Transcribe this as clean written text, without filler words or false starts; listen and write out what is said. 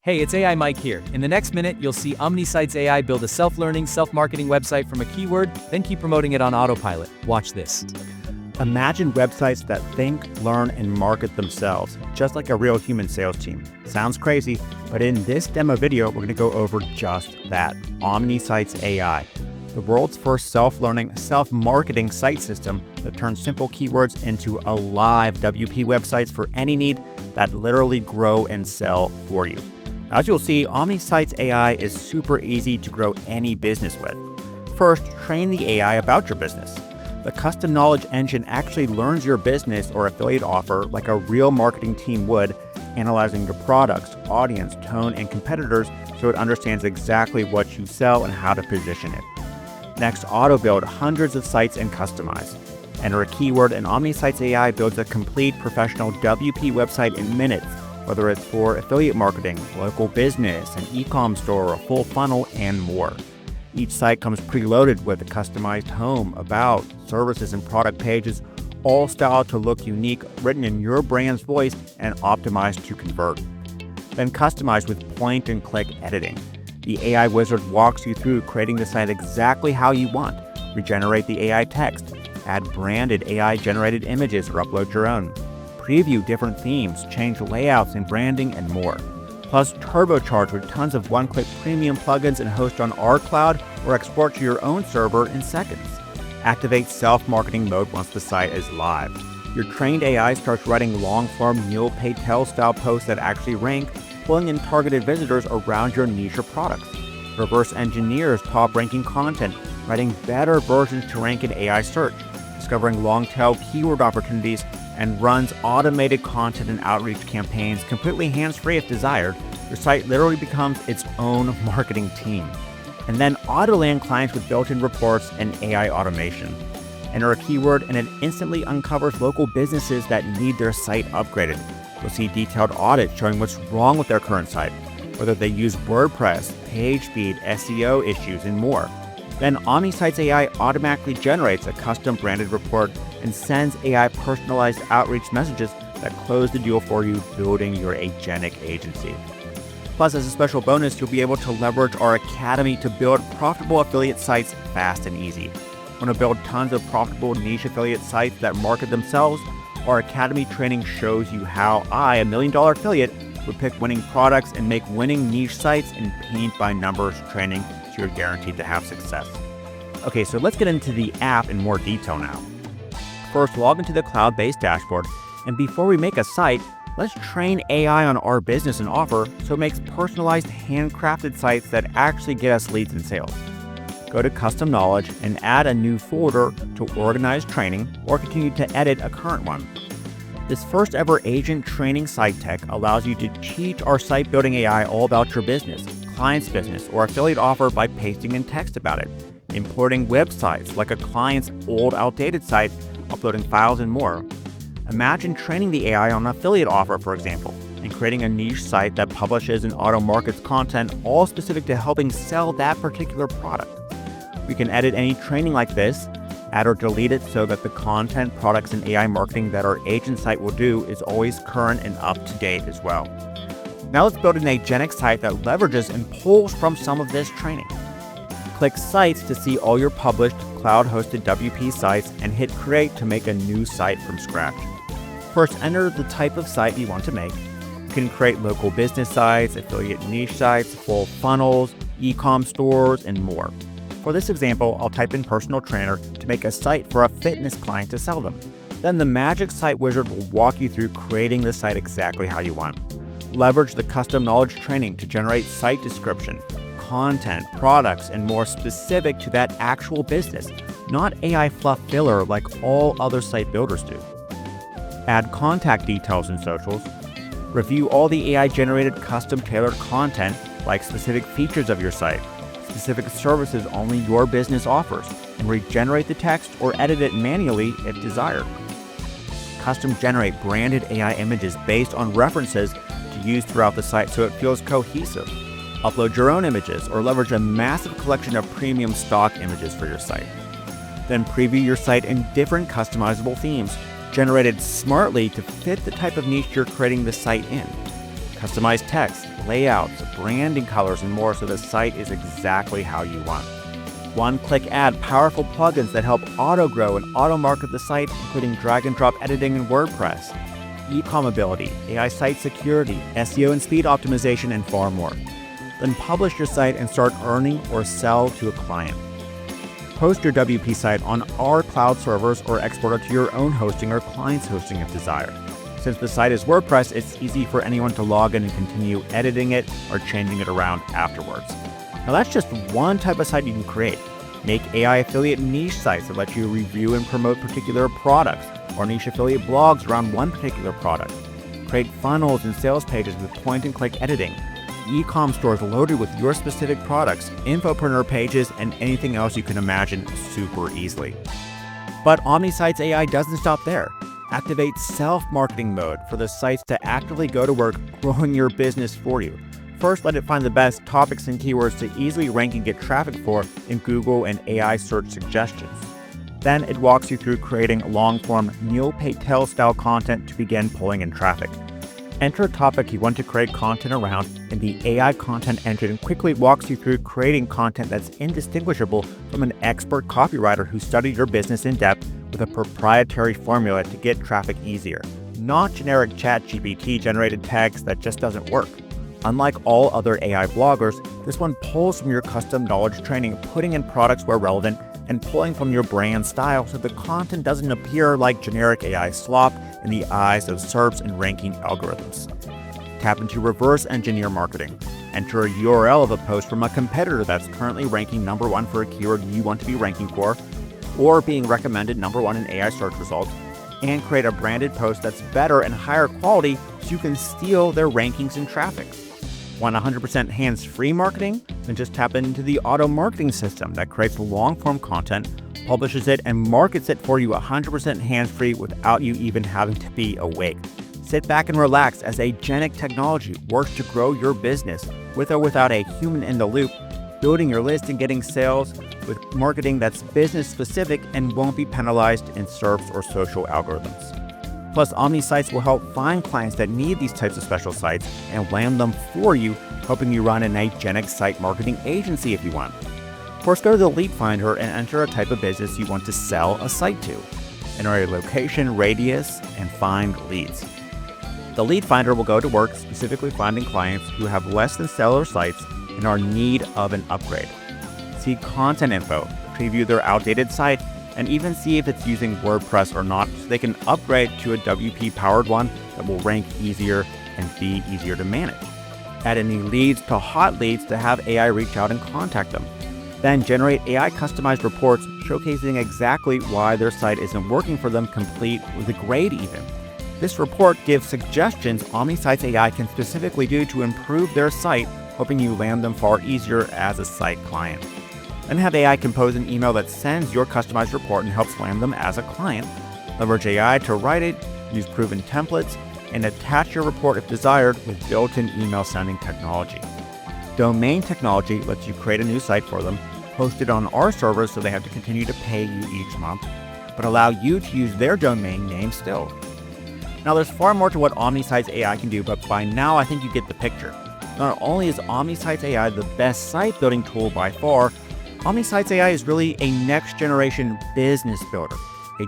Hey, it's AI Mike here. In the next minute, you'll see OmniSitesAI build a self-learning, self-marketing website from a keyword, then keep promoting it on autopilot. Watch this. Imagine websites that think, learn, and market themselves, just like a real human sales team. Sounds crazy, but in this demo video, we're going to go over just that, OmniSitesAI, the world's first self-learning, self-marketing site system that turns simple keywords into alive WP websites for any need that literally grow and sell for you. As you'll see, OmniSitesAI is super easy to grow any business with. First, train the AI about your business. The custom knowledge engine actually learns your business or affiliate offer like a real marketing team would, analyzing your products, audience, tone, and competitors so it understands exactly what you sell and how to position it. Next, auto-build hundreds of sites and customize. Enter a keyword and OmniSitesAI builds a complete professional WP website in minutes, whether it's for affiliate marketing, local business, an e-com store, a full funnel, and more. Each site comes preloaded with a customized home, about, services, and product pages, all styled to look unique, written in your brand's voice, and optimized to convert. Then customize with point-and-click editing. The AI wizard walks you through creating the site exactly how you want. Regenerate the AI text, add branded AI-generated images or upload your own. Preview different themes, change layouts and branding, and more. Plus, turbocharge with tons of one-click premium plugins and host on our cloud or export to your own server in seconds. Activate self-marketing mode once the site is live. Your trained AI starts writing long-form Neil Patel-style posts that actually rank, pulling in targeted visitors around your niche or products. Reverse engineers top-ranking content, writing better versions to rank in AI search, discovering long-tail keyword opportunities, and runs automated content and outreach campaigns completely hands-free if desired. Your site literally becomes its own marketing team. And then auto-land clients with built-in reports and AI automation. Enter a keyword and it instantly uncovers local businesses that need their site upgraded. You'll see detailed audits showing what's wrong with their current site, whether they use WordPress, page speed, SEO issues, and more. Then OmniSitesAI automatically generates a custom branded report and sends AI personalized outreach messages that close the deal for you, building your agentic agency. Plus, as a special bonus, you'll be able to leverage our academy to build profitable affiliate sites fast and easy. Want to build tons of profitable niche affiliate sites that market themselves? Our academy training shows you how a $1 million affiliate would pick winning products and make winning niche sites in paint-by-numbers training, so you're guaranteed to have success. Okay, so let's get into the app in more detail now. First, log into the cloud-based dashboard, and before we make a site, let's train AI on our business and offer so it makes personalized, handcrafted sites that actually get us leads and sales. Go to Custom Knowledge and add a new folder to organize training or continue to edit a current one. This first ever agent training site tech allows you to teach our site building AI all about your business, client's business, or affiliate offer by pasting in text about it, importing websites like a client's old outdated site, uploading files, and more. Imagine training the AI on an affiliate offer, for example, and creating a niche site that publishes and auto-markets content all specific to helping sell that particular product. We can edit any training like this, add or delete it so that the content, products, and AI marketing that our agent site will do is always current and up to date as well. Now let's build an agentic site that leverages and pulls from some of this training. Click Sites to see all your published cloud-hosted WP sites and hit Create to make a new site from scratch. First, enter the type of site you want to make. You can create local business sites, affiliate niche sites, full funnels, e-com stores, and more. For this example, I'll type in personal trainer to make a site for a fitness client to sell them. Then the magic site wizard will walk you through creating the site exactly how you want. Leverage the custom knowledge training to generate site description, content, products, and more specific to that actual business, not AI fluff filler like all other site builders do. Add contact details and socials. Review all the AI-generated custom tailored content like specific features of your site, specific services only your business offers, and regenerate the text or edit it manually if desired. Custom generate branded AI images based on references to use throughout the site so it feels cohesive. Upload your own images or leverage a massive collection of premium stock images for your site. Then preview your site in different customizable themes, generated smartly to fit the type of niche you're creating the site in. Customize text, layouts, branding colors, and more so the site is exactly how you want. One-click add powerful plugins that help auto-grow and auto-market the site, including drag-and-drop editing in WordPress, e-com ability, AI site security, SEO and speed optimization, and far more. Then publish your site and start earning or sell to a client. Host your WP site on our cloud servers or export it to your own hosting or client's hosting if desired. Since the site is WordPress, it's easy for anyone to log in and continue editing it or changing it around afterwards. Now that's just one type of site you can create. Make AI affiliate niche sites that let you review and promote particular products, or niche affiliate blogs around one particular product. Create funnels and sales pages with point-and-click editing. E-com stores loaded with your specific products, infopreneur pages, and anything else you can imagine super easily. But OmniSites AI doesn't stop there. Activate self-marketing mode for the sites to actively go to work growing your business for you. First, let it find the best topics and keywords to easily rank and get traffic for in Google and AI search suggestions. Then it walks you through creating long-form Neil Patel style content to begin pulling in traffic. Enter a topic you want to create content around, and the AI content engine quickly walks you through creating content that's indistinguishable from an expert copywriter who studied your business in depth with a proprietary formula to get traffic easier, not generic ChatGPT generated text that just doesn't work. Unlike all other AI bloggers, this one pulls from your custom knowledge training, putting in products where relevant, and pulling from your brand style so the content doesn't appear like generic AI slop in the eyes of SERPs and ranking algorithms. Tap into reverse engineer marketing. Enter a URL of a post from a competitor that's currently ranking number one for a keyword you want to be ranking for, or being recommended number one in AI search results, and create a branded post that's better and higher quality so you can steal their rankings and traffic. Want 100% hands-free marketing? Then just tap into the auto marketing system that creates long-form content, publishes it, and markets it for you 100% hands-free without you even having to be awake. Sit back and relax as agentic technology works to grow your business with or without a human in the loop, building your list and getting sales with marketing that's business-specific and won't be penalized in SERPs or social algorithms. Plus, OmniSites will help find clients that need these types of special sites and land them for you, helping you run an agentic site marketing agency if you want. First, go to the lead finder and enter a type of business you want to sell a site to. Enter a location, radius, and find leads. The lead finder will go to work specifically finding clients who have less than stellar sites and are in need of an upgrade. See content info, preview their outdated site, and even see if it's using WordPress or not so they can upgrade to a WP-powered one that will rank easier and be easier to manage. Add any leads to hot leads to have AI reach out and contact them. Then generate AI customized reports showcasing exactly why their site isn't working for them, complete with a grade even. This report gives suggestions OmniSites AI can specifically do to improve their site, helping you land them far easier as a site client. Then have AI compose an email that sends your customized report and helps land them as a client. Leverage AI to write it, use proven templates, and attach your report if desired with built-in email sending technology. Domain technology lets you create a new site for them, host it on our servers so they have to continue to pay you each month, but allow you to use their domain name still. Now there's far more to what OmniSites AI can do, but by now I think you get the picture. Not only is OmniSites AI the best site building tool by far, OmniSites AI is really a next-generation business builder, a